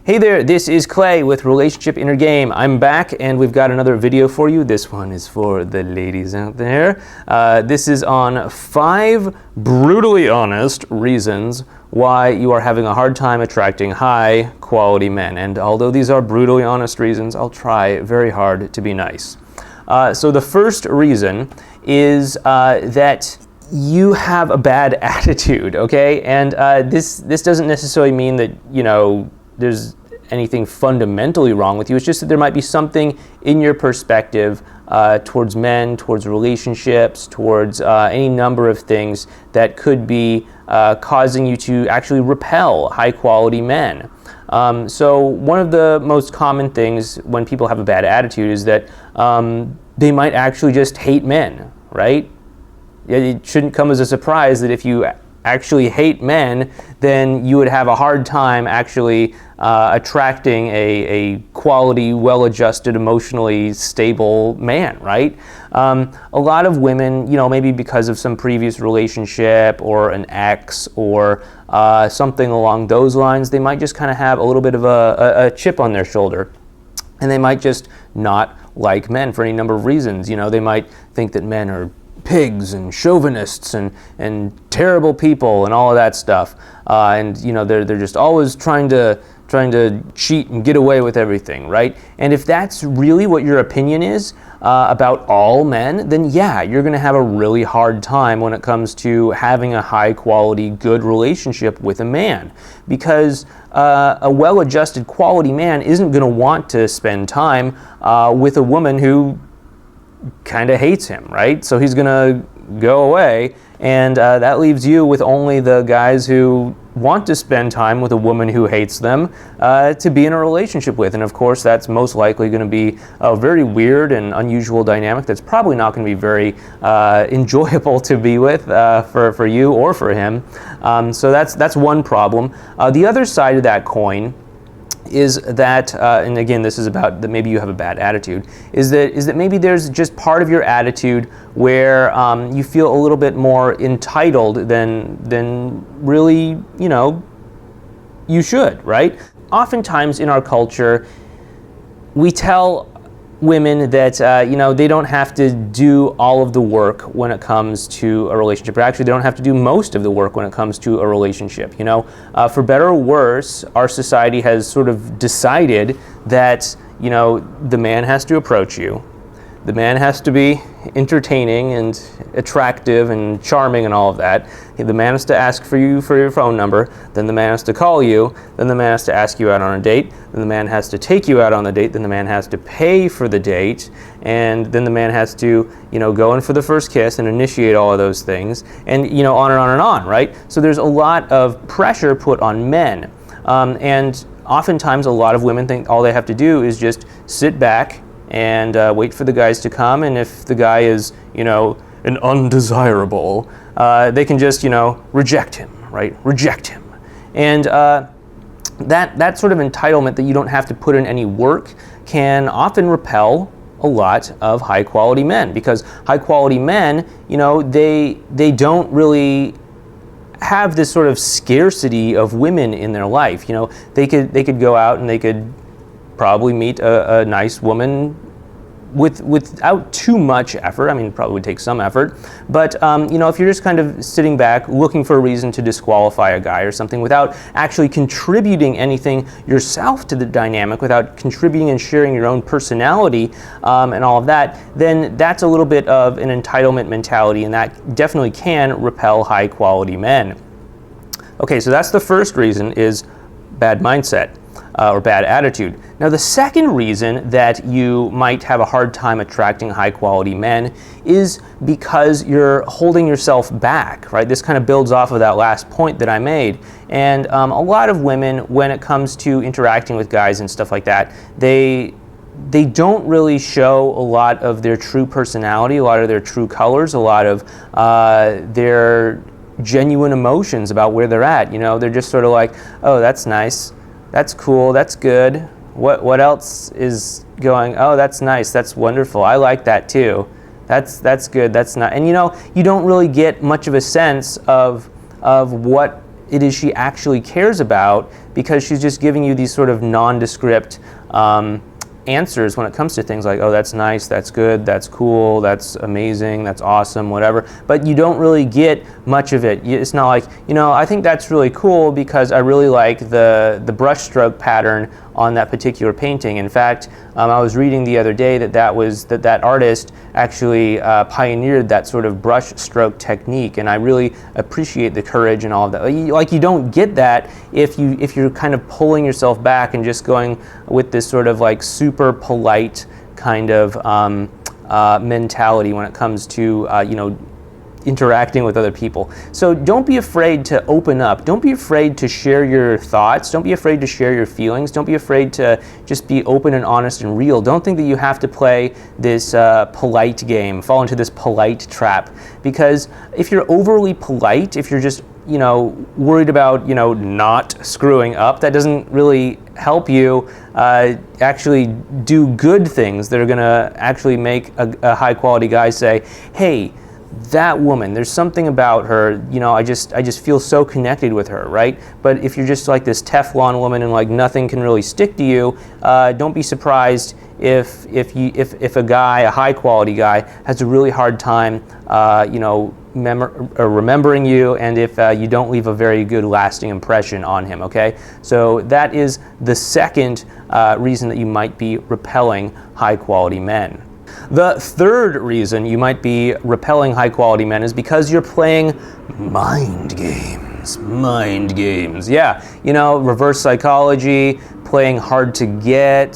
Hey there, this is Clay with Relationship Inner Game. I'm back and we've got another video for you. This one is for the ladies out there. This is on 5 brutally honest reasons why you are having a hard time attracting high quality men. And although these are brutally honest reasons, I'll try very hard to be nice. So the first reason is that you have a bad attitude, okay? And this doesn't necessarily mean that, there's anything fundamentally wrong with you. It's just that there might be something in your perspective towards men, towards relationships, towards any number of things that could be causing you to actually repel high quality men. So one of the most common things when people have a bad attitude is that they might actually just hate men, right? It shouldn't come as a surprise that if you actually hate men, then you would have a hard time actually attracting a quality, well-adjusted, emotionally stable man, right? A lot of women, maybe because of some previous relationship or an ex or something along those lines, they might just kind of have a little bit of a chip on their shoulder. And they might just not like men for any number of reasons. They might think that men are pigs and chauvinists and terrible people and all of that stuff, and they're just always trying to cheat and get away with everything, right? And if that's really what your opinion is about all men, then yeah, you're going to have a really hard time when it comes to having a high quality, good relationship with a man, because a well-adjusted quality man isn't going to want to spend time with a woman who kind of hates him, right? So he's gonna go away, and that leaves you with only the guys who want to spend time with a woman who hates them to be in a relationship with. And of course, that's most likely going to be a very weird and unusual dynamic that's probably not going to be very enjoyable to be with for you or for him. So that's one problem. The other side of that coin is that, and again, this is about that maybe you have a bad attitude, is that maybe there's just part of your attitude where you feel a little bit more entitled than really, you should, right? Oftentimes in our culture, we tell women that they don't have to do all of the work when it comes to a relationship, or actually they don't have to do most of the work when it comes to a relationship. For better or worse, our society has sort of decided that the man has to approach you, the man has to be entertaining and attractive and charming and all of that. The man has to ask for you for your phone number, then the man has to call you, then the man has to ask you out on a date, then the man has to take you out on the date, then the man has to pay for the date, and then the man has to, go in for the first kiss and initiate all of those things, and on and on and on, right? So there's a lot of pressure put on men, and oftentimes a lot of women think all they have to do is just sit back and wait for the guys to come, and if the guy is, an undesirable, they can just, reject him, right? Reject him. And that sort of entitlement that you don't have to put in any work can often repel a lot of high quality men, because high quality men, they don't really have this sort of scarcity of women in their life. They could go out and they could probably meet a nice woman without too much effort. I mean, it probably would take some effort, but if you're just kind of sitting back looking for a reason to disqualify a guy or something without actually contributing anything yourself to the dynamic, without contributing and sharing your own personality and all of that, then that's a little bit of an entitlement mentality, and that definitely can repel high quality men. Okay, so that's the first reason, is bad mindset. Or bad attitude. Now, the second reason that you might have a hard time attracting high quality men is because you're holding yourself back, right? This kind of builds off of that last point that I made. And a lot of women, when it comes to interacting with guys and stuff like that, they don't really show a lot of their true personality, a lot of their true colors, a lot of their genuine emotions about where they're at. They're just sort of like, oh, that's nice. That's cool, that's good. What else is going? Oh, that's nice, that's wonderful. I like that too. That's good, that's not. And you don't really get much of a sense of what it is she actually cares about, because she's just giving you these sort of nondescript answers when it comes to things like, oh, that's nice, that's good, that's cool, that's amazing, that's awesome, whatever. But you don't really get much of it. It's not like, I think that's really cool because I really like the brushstroke pattern on that particular painting. In fact, I was reading the other day that artist actually pioneered that sort of brushstroke technique, and I really appreciate the courage and all of that. You don't get that if you're kind of pulling yourself back and just going with this sort of like super polite kind of mentality when it comes to interacting with other people. So don't be afraid to open up. Don't be afraid to share your thoughts. Don't be afraid to share your feelings. Don't be afraid to just be open and honest and real. Don't think that you have to play this polite game, fall into this polite trap. Because if you're overly polite, if you're just worried about not screwing up, that doesn't really help you actually do good things that are going to actually make a high quality guy say, hey, that woman, there's something about her, I just feel so connected with her, right? But if you're just like this Teflon woman and like nothing can really stick to you, don't be surprised if a guy, a high quality guy, has a really hard time remembering you, and if you don't leave a very good lasting impression on him, okay? So that is the second reason that you might be repelling high quality men. The third reason you might be repelling high-quality men is because you're playing mind games. Mind games. Yeah, reverse psychology, playing hard to get,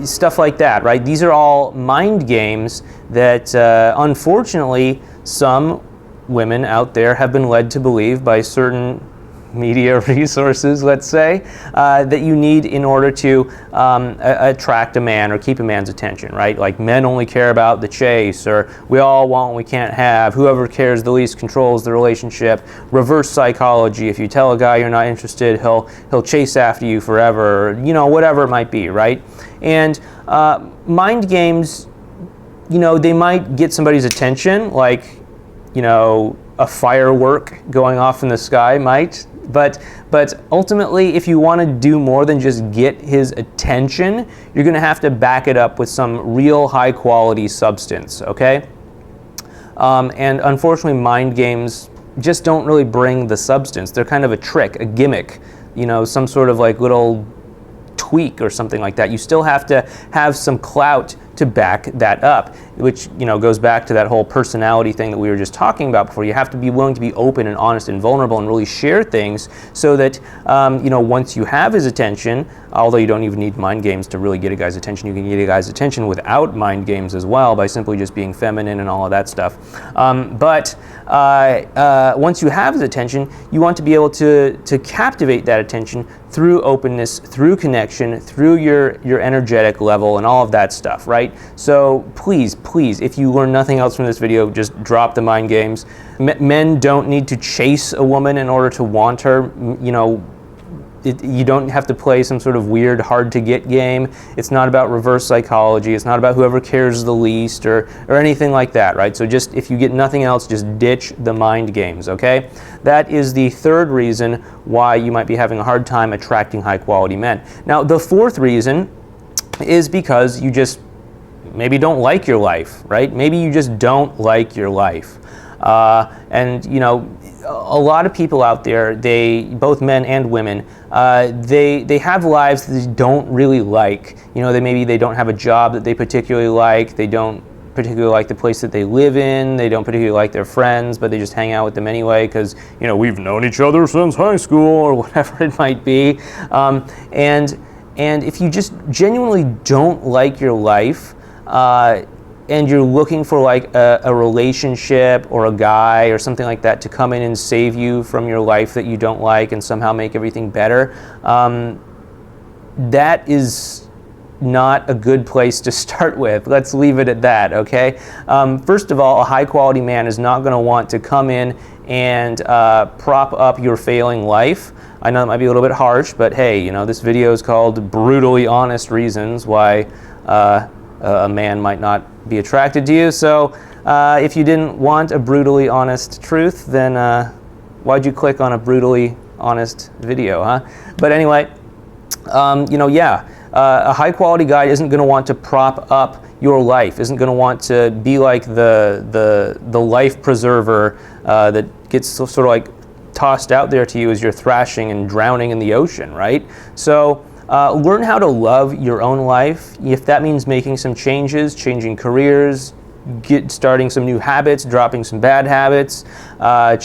stuff like that, right? These are all mind games that, unfortunately, some women out there have been led to believe by certain media resources, let's say, that you need in order to attract a man or keep a man's attention, right? Like men only care about the chase, or we all want what we can't have, whoever cares the least controls the relationship, reverse psychology, if you tell a guy you're not interested, he'll chase after you forever, or, whatever it might be, right? And mind games, they might get somebody's attention, like, a firework going off in the sky might. But ultimately, if you want to do more than just get his attention, you're going to have to back it up with some real high quality substance, okay? And unfortunately, mind games just don't really bring the substance. They're kind of a trick, a gimmick, some sort of like little tweak or something like that. You still have to have some clout to back that up, which goes back to that whole personality thing that we were just talking about before. You have to be willing to be open and honest and vulnerable and really share things so that once you have his attention, although you don't even need mind games to really get a guy's attention, you can get a guy's attention without mind games as well by simply just being feminine and all of that stuff. But once you have his attention, you want to be able to captivate that attention through openness, through connection, through your energetic level and all of that stuff, right? So please, if you learn nothing else from this video, just drop the mind games. Men don't need to chase a woman in order to want her. You don't have to play some sort of weird hard to get game. It's not about reverse psychology. It's not about whoever cares the least or anything like that, right? So just, if you get nothing else, just ditch the mind games, okay? That is the third reason why you might be having a hard time attracting high quality men. Now, the fourth reason is because you just maybe don't like your life, right? Maybe you just don't like your life. And a lot of people out there, both men and women, they have lives that they don't really like. They don't have a job that they particularly like. They don't particularly like the place that they live in. They don't particularly like their friends, but they just hang out with them anyway because we've known each other since high school or whatever it might be. And if you just genuinely don't like your life, and you're looking for like a relationship or a guy or something like that to come in and save you from your life that you don't like and somehow make everything better, that is not a good place to start with. Let's leave it at that, okay? First of all, a high quality man is not going to want to come in and prop up your failing life. I know that might be a little bit harsh, but hey, this video is called Brutally Honest Reasons Why a man might not be attracted to you. So if you didn't want a brutally honest truth, then Why'd you click on a brutally honest video, huh? But anyway, yeah, a high quality guy isn't going to want to prop up your life, isn't going to want to be like the life preserver that gets sort of like tossed out there to you as you're thrashing and drowning in the ocean, right? So learn how to love your own life. If that means making some changes, changing careers, starting some new habits, dropping some bad habits,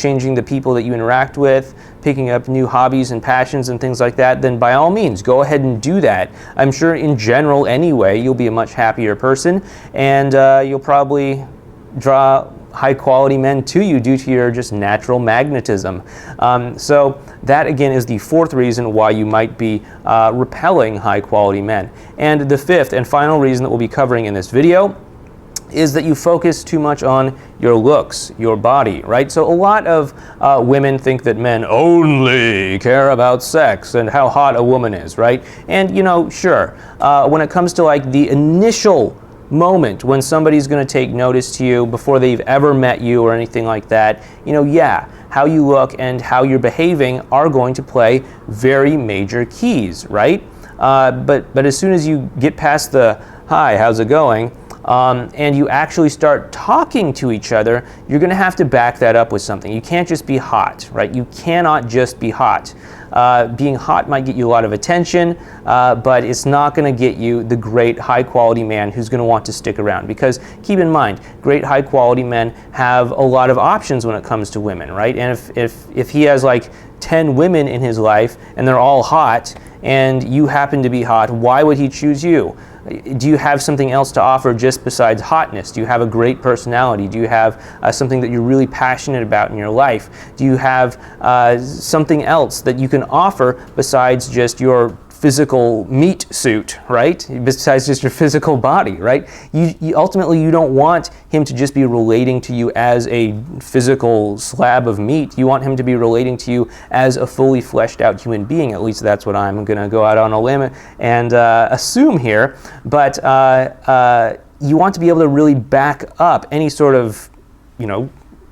changing the people that you interact with, picking up new hobbies and passions and things like that, then by all means, go ahead and do that. I'm sure in general anyway, you'll be a much happier person, and you'll probably draw high quality men to you due to your just natural magnetism. So that again is the fourth reason why you might be repelling high quality men. And the fifth and final reason that we'll be covering in this video is that you focus too much on your looks, your body, right? So a lot of women think that men only care about sex and how hot a woman is, right? And sure, when it comes to like the initial moment when somebody's going to take notice to you before they've ever met you or anything like that, yeah, how you look and how you're behaving are going to play very major keys, right? But as soon as you get past the hi, how's it going? And you actually start talking to each other, you're going to have to back that up with something. You can't just be hot, right? You cannot just be hot. Being hot might get you a lot of attention, but it's not going to get you the great high quality man who's going to want to stick around. Because keep in mind, great high quality men have a lot of options when it comes to women, right? And if he has like 10 women in his life and they're all hot and you happen to be hot, why would he choose you? Do you have something else to offer just besides hotness? Do you have a great personality? Do you have something that you're really passionate about in your life? Do you have something else that you can offer besides just your physical meat suit, right? Besides just your physical body, right? You ultimately, you don't want him to just be relating to you as a physical slab of meat. You want him to be relating to you as a fully fleshed out human being. At least that's what I'm going to go out on a limb and assume here. But you want to be able to really back up any sort of,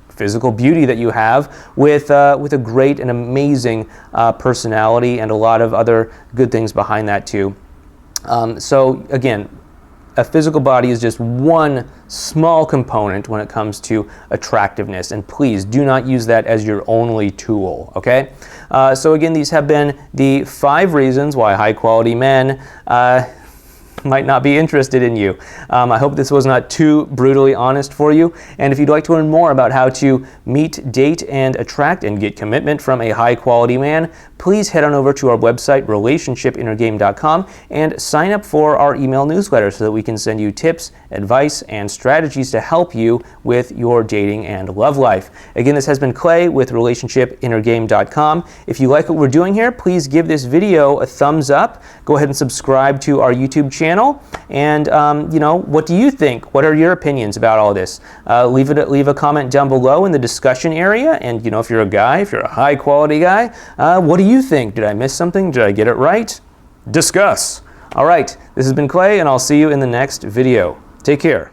physical beauty that you have with a great and amazing personality and a lot of other good things behind that too. So again, a physical body is just one small component when it comes to attractiveness, and please do not use that as your only tool, okay? So again, these have been the 5 reasons why high quality men might not be interested in you. I hope this was not too brutally honest for you. And if you'd like to learn more about how to meet, date, and attract and get commitment from a high quality man, please head on over to our website, relationshipinnergame.com, and sign up for our email newsletter so that we can send you tips, advice, and strategies to help you with your dating and love life. Again, this has been Clay with relationshipinnergame.com. If you like what we're doing here, please give this video a thumbs up. Go ahead and subscribe to our YouTube channel. And what do you think? What are your opinions about all this? Leave a comment down below in the discussion area. And if you're a guy, if you're a high quality guy, what do you think? Did I miss something? Did I get it right? Discuss. All right, this has been Clay, and I'll see you in the next video. Take care.